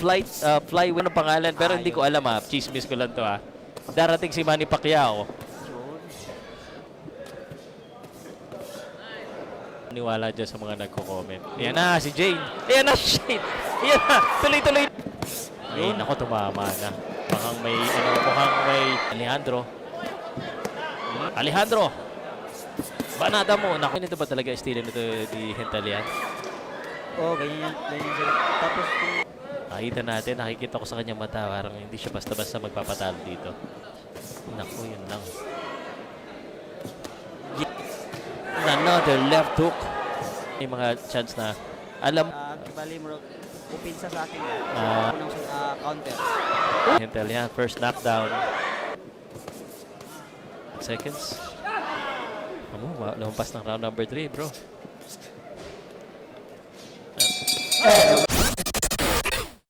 Flyway ng pangalan, pero hindi ko alam ha. Chismis ko lang to ha. Darating si Manny Pacquiao. Niwala dyan sa mga nagko-comment. Ayan na, si Jane. Ayan na, shit. Ayan na, tuloy-tuloy. Ay, nako, tumama na. Mukhang may Alejandro. Banata mo. Naku, ito ba talaga estilo nito di Hintalian? Oo, ganyan sila. Tapos Nakikita ko sa kanyang mata, parang hindi siya basta-basta magpapatalo dito. Naku, yun lang. Another left hook. May mga chance na alam. bali mo upinsa sa akin. Unang counter. Hintalian, first knockdown. Seconds. Lumampas ng round number 3, bro.